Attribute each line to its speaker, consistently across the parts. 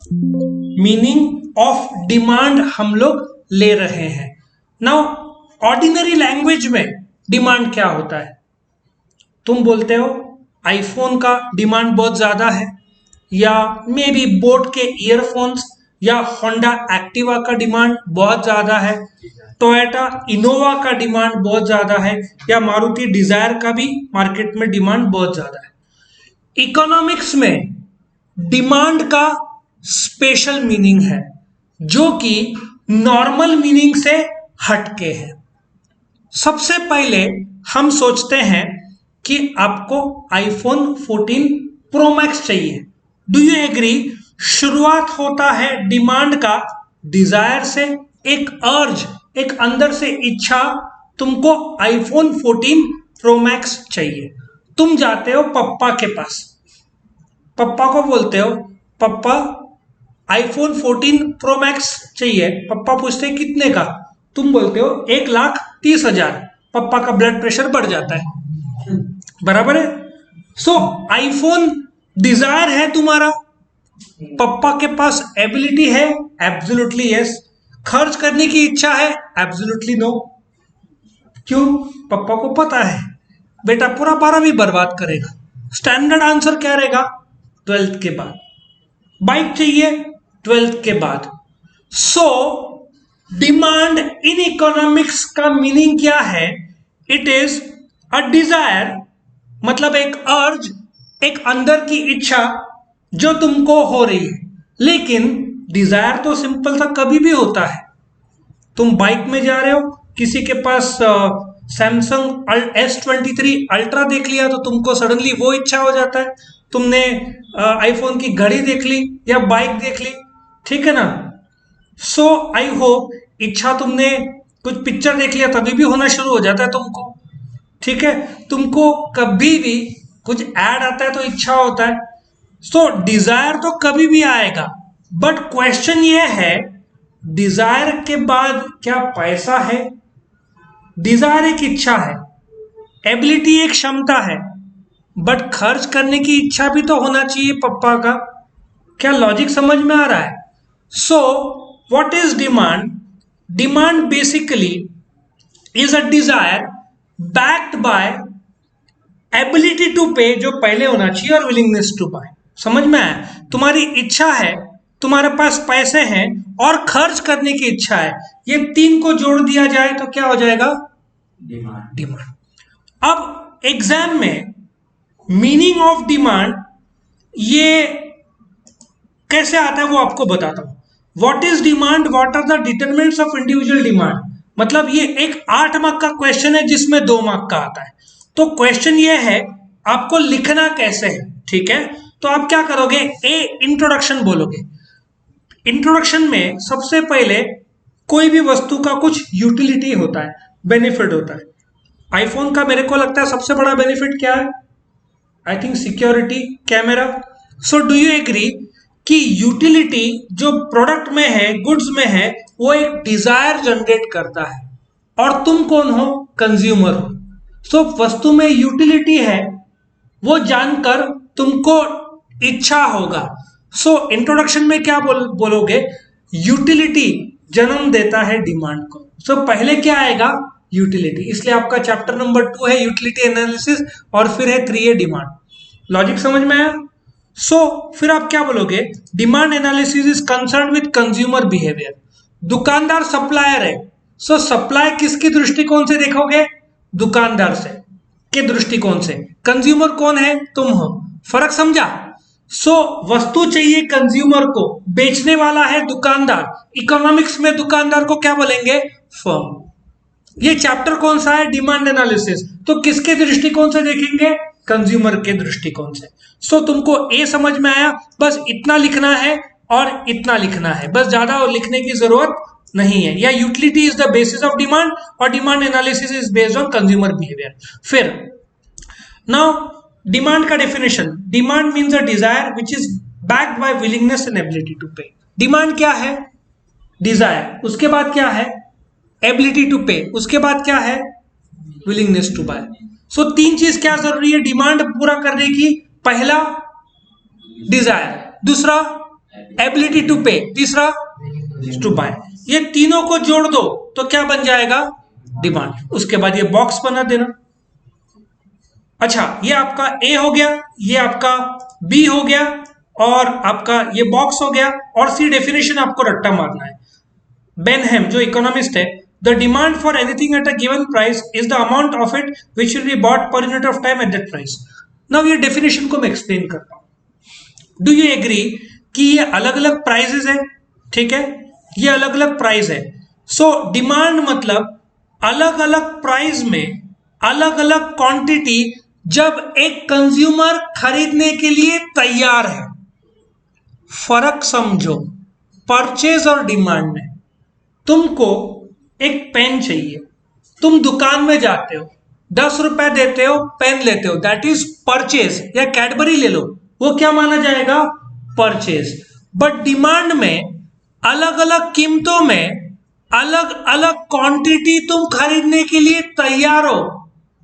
Speaker 1: Meaning of demand हम लोग ले रहे हैं। नाउ ऑर्डिनरी लैंग्वेज में डिमांड क्या होता है? तुम बोलते हो आईफोन का डिमांड बहुत ज्यादा है, या मे बी बोट के ईयरफोन्स या होंडा एक्टिवा का डिमांड बहुत ज्यादा है, टोयोटा इनोवा का डिमांड बहुत ज्यादा है, या मारुति डिजायर का भी मार्केट में डिमांड बहुत ज्यादा है। इकोनॉमिक्स में डिमांड का स्पेशल मीनिंग है जो कि नॉर्मल मीनिंग से हटके है। सबसे पहले हम सोचते हैं कि आपको आईफोन 14 प्रो मैक्स चाहिए। Do you agree? शुरुआत होता है डिमांड का डिजायर से, एक अर्ज, एक अंदर से इच्छा, तुमको आईफोन 14 प्रो मैक्स चाहिए। तुम जाते हो पप्पा के पास, पप्पा को बोलते हो पप्पा आईफोन 14 प्रो मैक्स चाहिए। पप्पा पूछते हैं कितने का? तुम बोलते हो 1,30,000। पप्पा का ब्लड प्रेशर बढ़ जाता है, बराबर है? सो आईफोन डिजायर है तुम्हारा, पप्पा के पास एबिलिटी है, एब्सोल्युटली यस। खर्च करने की इच्छा है, एब्सोल्युटली नो। क्यों? पप्पा को पता है बेटा पूरा 12वीं बर्बाद करेगा। स्टैंडर्ड आंसर क्या रहेगा? 12th के बाद। बाइक चाहिए 12th के बाद। सो डिमांड इन इकोनॉमिक्स का मीनिंग क्या है? इट इज अ डिजायर, मतलब एक अर्ज, एक अंदर की इच्छा जो तुमको हो रही है। लेकिन डिजायर तो सिंपल सा कभी भी होता है। तुम बाइक में जा रहे हो, किसी के पास सैमसंग S23 अल्ट्रा देख लिया तो तुमको सडनली वो इच्छा हो जाता है। तुमने आईफोन की घड़ी देख ली या बाइक देख ली, ठीक है ना? सो आई होप इच्छा तुमने कुछ पिक्चर देख लिया तभी भी होना शुरू हो जाता है तुमको, ठीक है? तुमको कभी भी कुछ ऐड आता है तो इच्छा होता है। सो डिजायर तो कभी भी आएगा, बट क्वेश्चन ये है डिजायर के बाद क्या पैसा है? डिजायर एक इच्छा है, एबिलिटी एक क्षमता है, बट खर्च करने की इच्छा भी तो होना चाहिए पप्पा का। क्या लॉजिक समझ में आ रहा है? So what is demand? Demand basically is a desire backed by ability to pay, जो पहले होना चाहिए, और विलिंगनेस टू बाय। समझ में आया? तुम्हारी इच्छा है, तुम्हारे पास पैसे हैं और खर्च करने की इच्छा है, ये तीन को जोड़ दिया जाए तो क्या हो जाएगा? डिमांड। अब एग्जाम में मीनिंग ऑफ डिमांड ये कैसे आता है वो आपको बताता हूं। What is demand? What are the determinants of individual demand? मतलब ये एक 8 मार्क का क्वेश्चन है जिसमें 2 मार्क का आता है। तो क्वेश्चन ये है आपको लिखना कैसे है, ठीक है? तो आप क्या करोगे? इंट्रोडक्शन बोलोगे। इंट्रोडक्शन में सबसे पहले कोई भी वस्तु का कुछ यूटिलिटी होता है, बेनिफिट होता है। आईफोन का मेरे को लगता है सबसे बड़ा बेनिफिट क्या है? I think security, camera. So do you agree कि यूटिलिटी जो प्रोडक्ट में है, गुड्स में है, वो एक डिजायर जनरेट करता है, और तुम कौन हो? कंज्यूमर हो। सो वस्तु में यूटिलिटी है, वो जानकर तुमको इच्छा होगा। सो इंट्रोडक्शन में क्या बोलोगे? यूटिलिटी जन्म देता है डिमांड को। सो पहले क्या आएगा? यूटिलिटी। इसलिए आपका चैप्टर नंबर 2 है यूटिलिटी एनालिसिस, और फिर है 3 है डिमांड। लॉजिक समझ में आया? सो फिर आप क्या बोलोगे? Demand analysis is concern with consumer behaviour. दुकानदार सप्लायर है, सो सप्लाई किसके दृष्टिकोण से देखोगे? दुकानदार से के दृष्टिकोण से। कंज्यूमर कौन है? तुम हो। फर्क समझा? सो वस्तु चाहिए कंज्यूमर को, बेचने वाला है दुकानदार। इकोनॉमिक्स में दुकानदार को क्या बोलेंगे? फर्म। ये चैप्टर कौन सा है? Demand analysis. तो किसके दृष्टिकोण से देखेंगे? कंज्यूमर के दृष्टिकोण से। सो तुमको ए समझ में आया? बस इतना लिखना है और इतना लिखना है, बस ज्यादा लिखने की जरूरत नहीं है। या utility is the basis of demand, और demand analysis is based on consumer behaviour. फिर नाउ डिमांड का definition. Demand means a desire which is backed by willingness and ability to pay. Demand क्या है? डिजायर। उसके बाद क्या है? Ability to पे। उसके बाद क्या है? Willingness to bye. सो 3 चीज क्या जरूरी है डिमांड पूरा करने की? पहला डिजायर, दूसरा एबिलिटी टू पे, तीसरा टू बाय। ये तीनों को जोड़ दो तो क्या बन जाएगा? डिमांड। उसके बाद ये बॉक्स बना देना। अच्छा, ये आपका ए हो गया, ये आपका बी हो गया, और आपका ये बॉक्स हो गया, और सी डेफिनेशन आपको रट्टा मारना है। बेनहेम जो इकोनॉमिस्ट है, the demand for anything at a given price is the amount of it which will be bought per unit of time at that price. Now ये डेफिनेशन को मैं एक्सप्लेन करता हूं। डू यू एग्री कि ये अलग अलग प्राइजेस है? ठीक है, ये अलग अलग प्राइस है। सो डिमांड मतलब अलग अलग प्राइस में अलग अलग क्वांटिटी जब एक कंज्यूमर खरीदने के लिए तैयार है। फर्क समझो परचेज और डिमांड में। तुमको एक पेन चाहिए, तुम दुकान में जाते हो, 10 रुपए देते हो, पेन लेते हो, दैट इज परचेज। या कैडबरी ले लो, वो क्या माना जाएगा? परचेज। बट डिमांड में अलग अलग कीमतों में अलग अलग क्वांटिटी तुम खरीदने के लिए तैयार हो,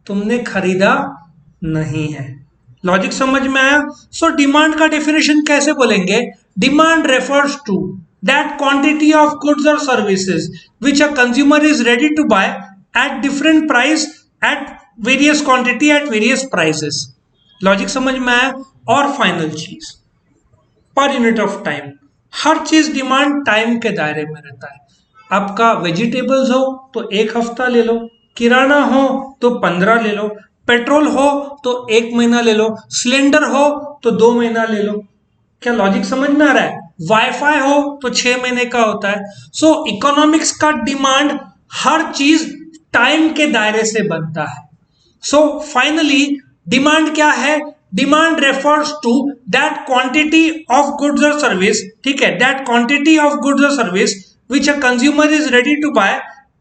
Speaker 1: तुमने खरीदा नहीं है। लॉजिक समझ में आया? सो डिमांड का डेफिनेशन कैसे बोलेंगे? Demand refers to that quantity of goods और services which a consumer is ready to buy at different price at various quantity at various prices. Logic समझ में आया? और फाइनल चीज, पर यूनिट ऑफ टाइम। हर चीज demand time के दायरे में रहता है। आपका वेजिटेबल्स हो तो 1 हफ्ता ले लो, किराना हो तो 15 ले लो, पेट्रोल हो तो 1 महीना ले लो, सिलेंडर हो तो 2 महीना ले लो। क्या लॉजिक समझ में आ रहा है? वाईफाई हो तो 6 महीने का होता है। सो इकोनॉमिक्स का डिमांड हर चीज टाइम के दायरे से बनता है। सो फाइनली डिमांड क्या है? Demand refers to that quantity of goods और सर्विस, ठीक है, दैट क्वांटिटी ऑफ गुड्स और service which a consumer is ready to buy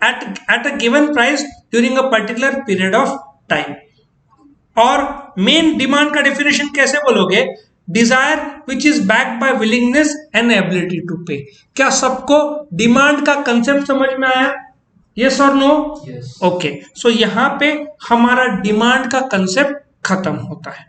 Speaker 1: at a given price during a particular period of time। और main demand का definition कैसे बोलोगे? Desire which is backed by willingness and ability to pay. क्या सबको demand का concept समझ में आया? यस और नो? ओके, सो यहां पे हमारा डिमांड का कंसेप्ट खत्म होता है।